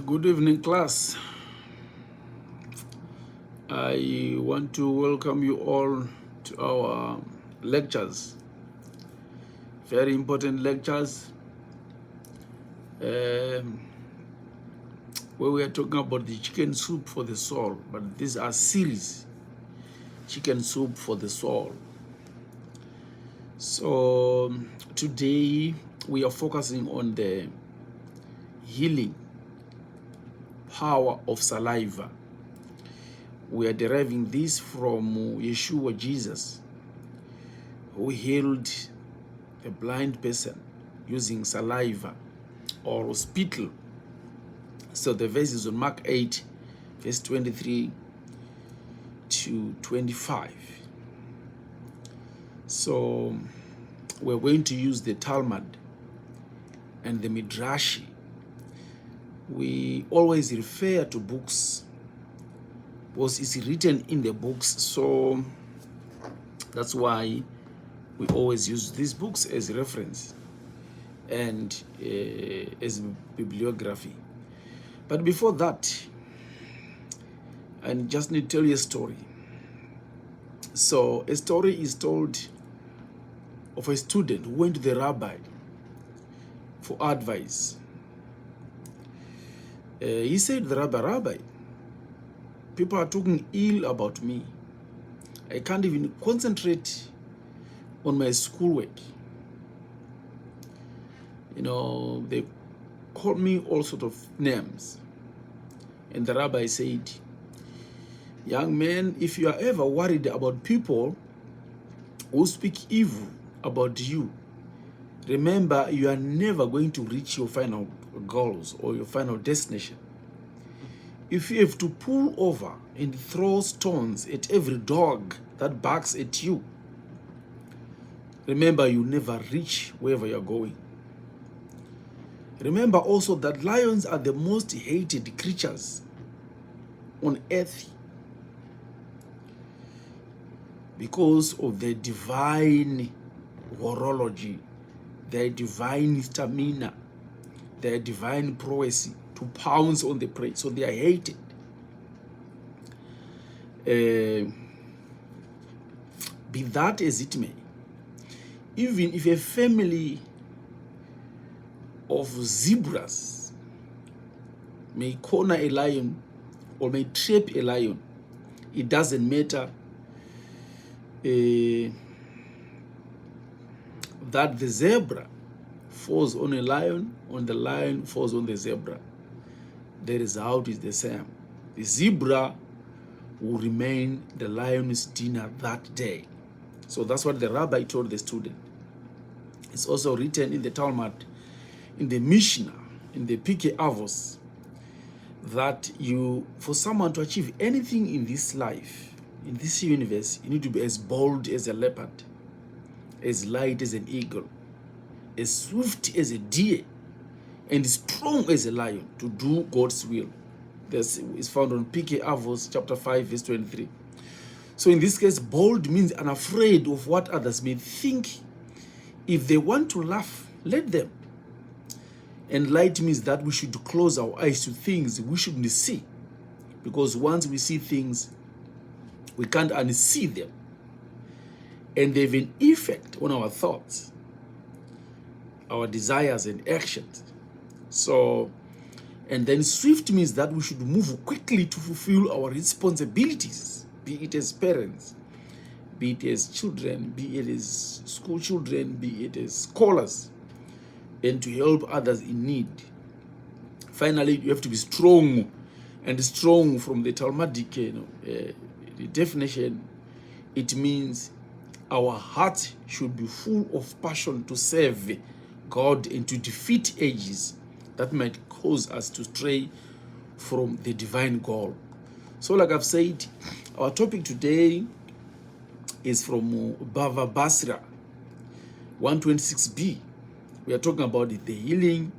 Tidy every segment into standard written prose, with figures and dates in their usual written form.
Good evening, class. I want to welcome you all to our lectures. Very important lectures where we are talking about the chicken soup for the soul. But these are series, chicken soup for the soul. So today we are focusing on the healing power of saliva. We are deriving this from Yeshua, Jesus, who healed a blind person using saliva or spittle. So the verse is on Mark 8, verse 23 to 25. So we're going to use the Talmud and the Midrashi. We always refer to books because it's written in the books, so that's why we always use these books as reference and as bibliography. But before that, I just need to tell you a story. So a story is told of a student who went to the rabbi for advice. He said to the rabbi, people are talking ill about me. I can't even concentrate on my schoolwork. You know, they called me all sorts of names. And the rabbi said, young man, if you are ever worried about people who speak evil about you, remember you are never going to reach your final goals or your final destination. If you have to pull over and throw stones at every dog that barks at you, remember you never reach wherever you're going. Remember also that lions are the most hated creatures on earth because of their divine horology, their divine stamina, their divine prowess to pounce on the prey. So they are hated. Be that as it may, even if a family of zebras may corner a lion or may trap a lion, it doesn't matter that the zebra falls on a lion, or the lion falls on the zebra. The result is the same. The zebra will remain the lion's dinner that day. So that's what the rabbi told the student. It's also written in the Talmud, in the Mishnah, in the Pirkei Avos, that for someone to achieve anything in this life, in this universe, you need to be as bold as a leopard, as light as an eagle, as swift as a deer, and strong as a lion to do God's will. This is found on Pirkei Avos, chapter 5, verse 23. So in this case, bold means unafraid of what others may think. If they want to laugh, let them. And light means that we should close our eyes to things we shouldn't see. Because once we see things, we can't unsee them. And they have an effect on our thoughts, our desires and actions. So, and then swift means that we should move quickly to fulfill our responsibilities, be it as parents, be it as children, be it as school children, be it as scholars, and to help others in need. Finally, you have to be strong, and strong from the Talmudic the definition, it means our heart should be full of passion to serve God and to defeat edges that might cause us to stray from the divine goal. So like I've said, our topic today is from Bava Basra 126b. We are talking about the healing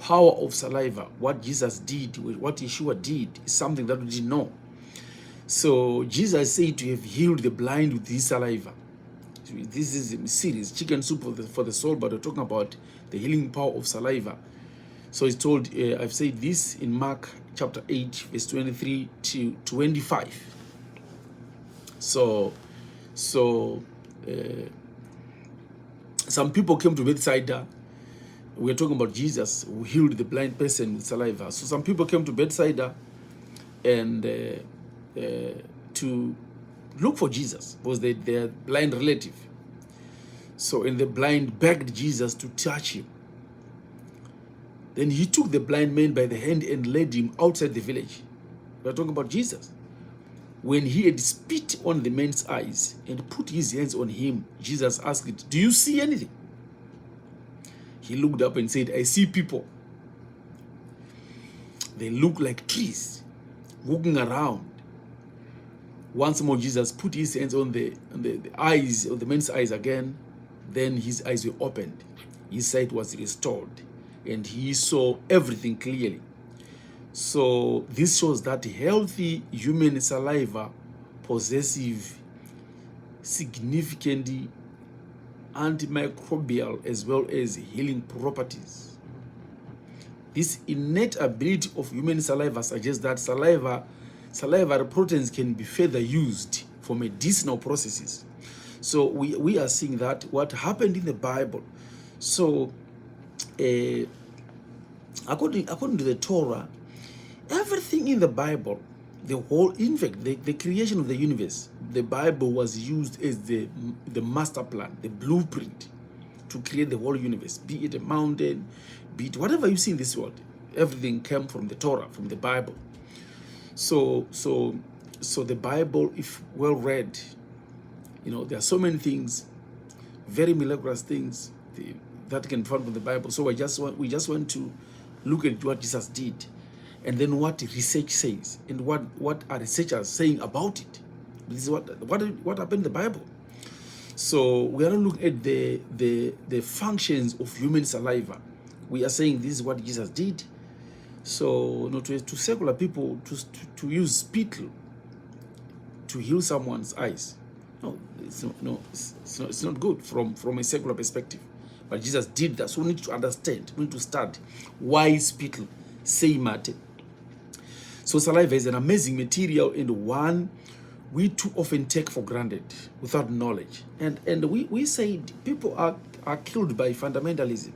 power of saliva. What Jesus did, what Yeshua did, is something that we didn't know. So Jesus said to have healed the blind with his saliva. This is a series, chicken soup for the soul, but we're talking about the healing power of saliva. So it's told, I've said this in Mark chapter 8, verse 23 to 25. So some people came to Bethsaida. We're talking about Jesus who healed the blind person with saliva. So some people came to Bethsaida and to look for Jesus because their blind relative. So, and the blind begged Jesus to touch him. Then he took the blind man by the hand and led him outside the village. We're talking about Jesus. When he had spit on the man's eyes and put his hands on him, Jesus asked, "Do you see anything?" He looked up and said, "I see people. They look like trees, walking around." Once more, Jesus put his hands on the eyes of the man's eyes again. Then his eyes were opened. His sight was restored, and he saw everything clearly. So this shows that healthy human saliva possesses significant antimicrobial as well as healing properties. This innate ability of human saliva suggests that salivary proteins can be further used for medicinal processes. So we are seeing that what happened in the Bible. So according to the Torah, everything in the Bible, the whole, in fact, the creation of the universe, the Bible was used as the master plan, the blueprint to create the whole universe, be it a mountain, be it whatever you see in this world. Everything came from the Torah, from the Bible. So the Bible, if well read, you know, there are so many things, very miraculous things that can be found from the Bible. So we just want to look at what Jesus did, and then what research says, and what are researchers saying about it. This is what happened in the Bible. So we are not looking at the functions of human saliva. We are saying this is what Jesus did. So to secular people to use spittle to heal someone's eyes, it's not good from a secular perspective. But Jesus did that. So we need to understand, we need to study why spittle say matter. So saliva is an amazing material and one we too often take for granted without knowledge. And we say people are killed by fundamentalism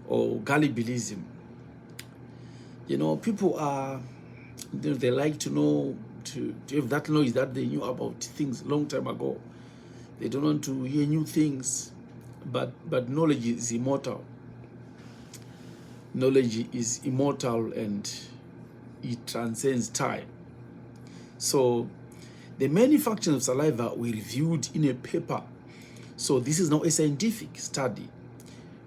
or gullibilism. You know, people are, they like to know, to have that knowledge that they knew about things a long time ago. They don't want to hear new things, but knowledge is immortal. Knowledge is immortal and it transcends time. So the many functions of saliva were reviewed in a paper. So this is now a scientific study.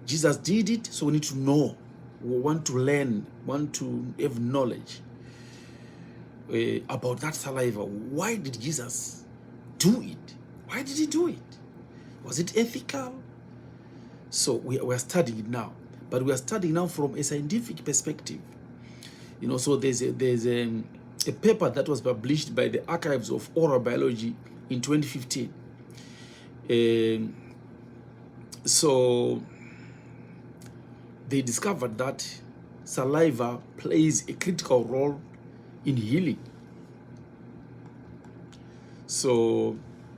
Jesus did it, so we need to know. We want to learn, want to have knowledge about that saliva. Why did Jesus do it? Why did he do it? Was it ethical? So we are studying it now, but we are studying now from a scientific perspective. You know, so there's a paper that was published by the Archives of Oral Biology in 2015. So they discovered that saliva plays a critical role in healing. So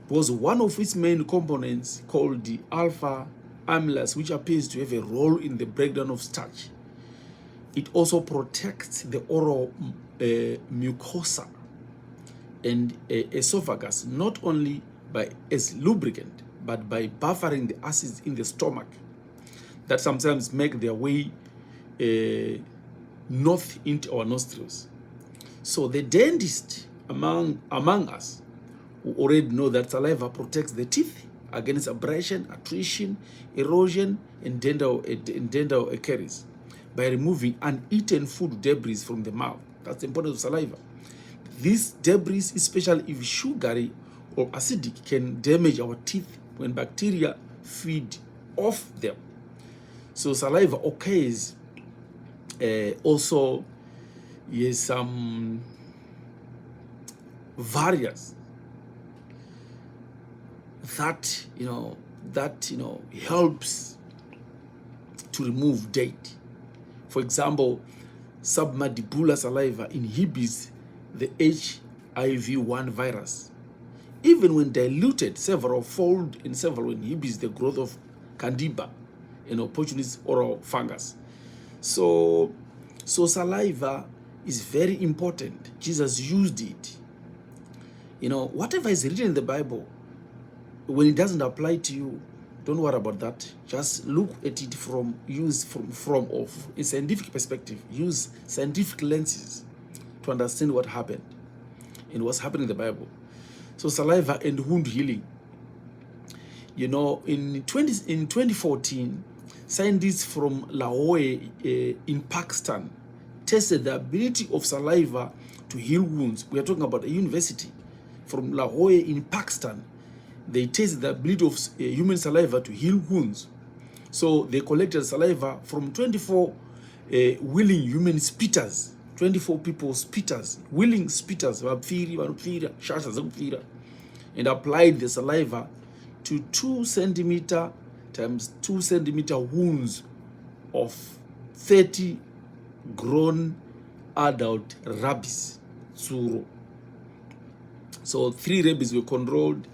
was one of its main components called the alpha amylase, which appears to have a role in the breakdown of starch. It also protects the oral mucosa and esophagus, not only as lubricant, but by buffering the acids in the stomach that sometimes make their way north into our nostrils. So the dentist among us who already know that saliva protects the teeth against abrasion, attrition, erosion, and dental caries by removing uneaten food debris from the mouth. That's the importance of saliva. These debris, especially if sugary or acidic, can damage our teeth when bacteria feed off them. So saliva occurs also has some variants that helps to remove dirt. For example, submandibular saliva inhibits the HIV-1 virus. Even when diluted several fold and several inhibits the growth of candida, an opportunist oral fungus. So saliva is very important. Jesus used it. You know, whatever is written in the Bible, when it doesn't apply to you, don't worry about that. Just look at it from a scientific perspective. Use scientific lenses to understand what happened and what's happening in the Bible. So saliva and wound healing. You know, in 2014, scientists from Lahore in Pakistan tested the ability of saliva to heal wounds. We are talking about a university from Lahore in Pakistan. They tested the ability of human saliva to heal wounds. So they collected saliva from 24 willing human spitters, 24 people spitters, willing spitters, and applied the saliva to 2 centimeter times 2 centimeter wounds of 30 grown adult rabies. So 3 rabies were controlled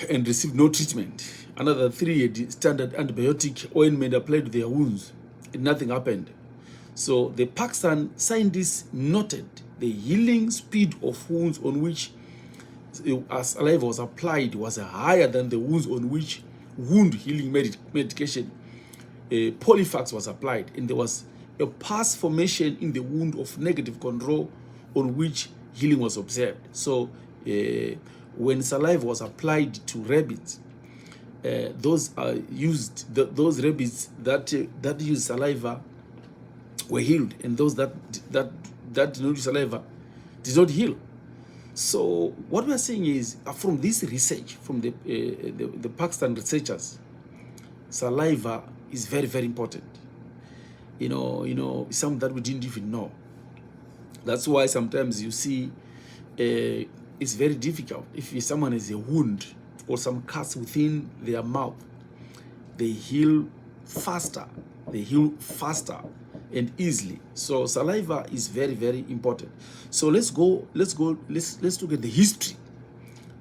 and received no treatment. Another 3 had standard antibiotic ointment applied to their wounds, and nothing happened. So the Pakistan scientists noted the healing speed of wounds on which saliva was applied was higher than the wounds on which wound healing medication Polyfax was applied, and there was a pus formation in the wound of negative control on which healing was observed. So when saliva was applied to rabbits, those rabbits that used saliva were healed, and those that did not use saliva did not heal. So what we are saying is, from this research, from the Pakistan researchers, saliva is very, very important. You know, something that we didn't even know. That's why sometimes you see it's very difficult. If someone has a wound or some cuts within their mouth, they heal faster. They heal faster and easily. So saliva is very, very important. So let's look at the history.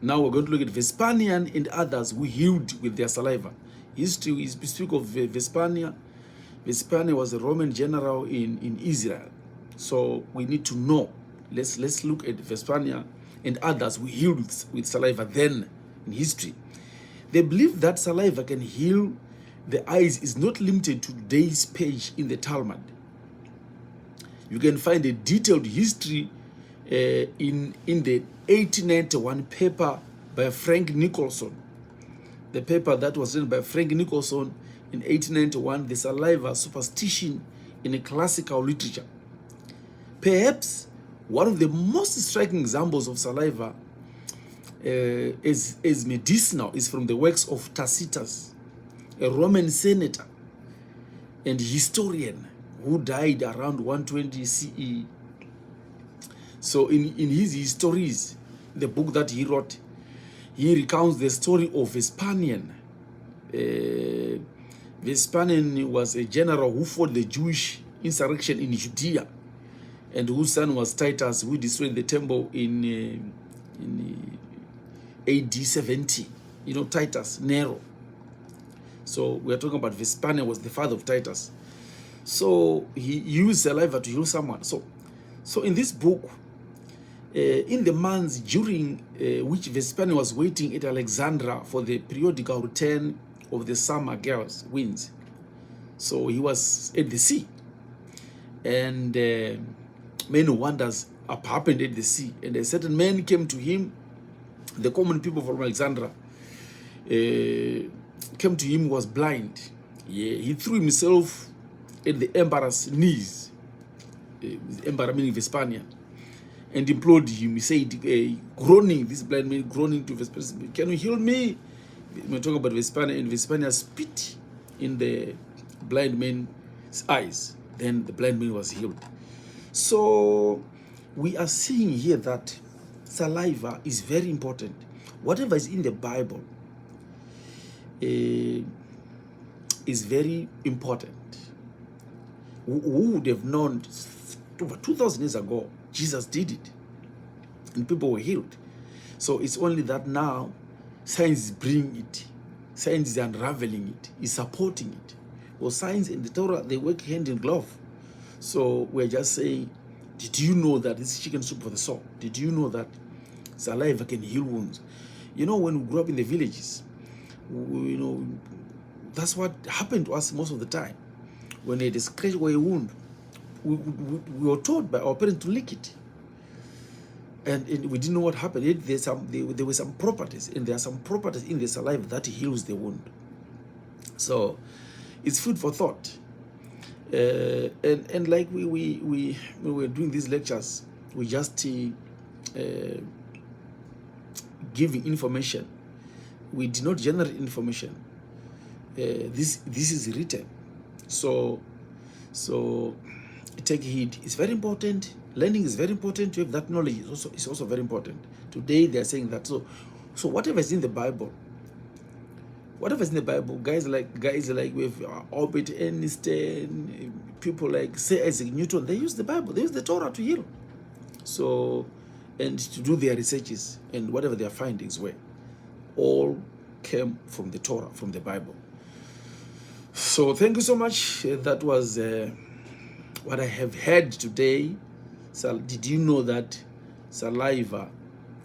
Now we're going to look at Vespasian and others who healed with their saliva. History is, we speak of Vespasian. Vespasian was a Roman general in Israel. So we need to know. Let's look at Vespasian and others who healed with saliva then in history. They believe that saliva can heal the eyes is not limited to today's page in the Talmud. You can find a detailed history in the 1891 paper by Frank Nicholson. The paper that was written by Frank Nicholson in 1891, The Saliva Superstition in a Classical Literature. Perhaps one of the most striking examples of saliva as medicinal is from the works of Tacitus, a Roman senator and historian who died around 120 CE. So in his histories, the book that he wrote, he recounts the story of Vespasian. Vespasian was a general who fought the Jewish insurrection in Judea, and whose son was Titus, who destroyed the temple in AD 70. You know, Titus, Nero. So we are talking about Vespasian was the father of Titus. So he used saliva to heal someone. So in this book, in the months during which Vespasian was waiting at Alexandria for the periodical return of the summer girls' winds, so he was at the sea, and many wonders happened at the sea. And a certain man came to him, the common people from Alexandria, came to him, was blind. Yeah, he threw himself at the emperor's knees, the emperor meaning Vespasian, and implored him. He said, groaning, this blind man groaning to Vespasian, "Can you heal me?" We're talking about Vespasian, and Vespasian spit in the blind man's eyes. Then the blind man was healed. So we are seeing here that saliva is very important. Whatever is in the Bible is very important. who would have known over 2,000 years ago, Jesus did it, and people were healed. So it's only that now science is bringing it, science is unraveling it, is supporting it. Well, science and the Torah, they work hand in glove. So we're just saying, did you know that this is chicken soup for the soul? Did you know that saliva can heal wounds? You know, when we grew up in the villages, you know, that's what happened to us most of the time. When they had a scratch or a wound, we were told by our parents to lick it. And we didn't know what happened. Yet there were some properties, and there are some properties in the saliva that heals the wound. So it's food for thought. And like we were doing these lectures, we just giving information. We did not generate information. This is written. So take heed. It's very important. Learning is very important. To have that knowledge is also very important. Today they are saying that. So whatever is in the Bible, guys like with Albert Einstein, people like Sir Isaac Newton, they use the Bible, they use the Torah to heal. So, and to do their researches, and whatever their findings were, all came from the Torah, from the Bible. So thank you so much. That was what I have heard today. So did you know that saliva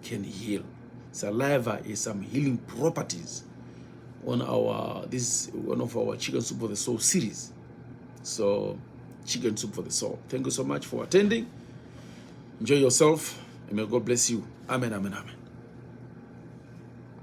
can heal? Saliva is some healing properties on one of our Chicken Soup for the Soul series. So Chicken Soup for the Soul. Thank you so much for attending. Enjoy yourself, and may God bless you. Amen, amen, amen.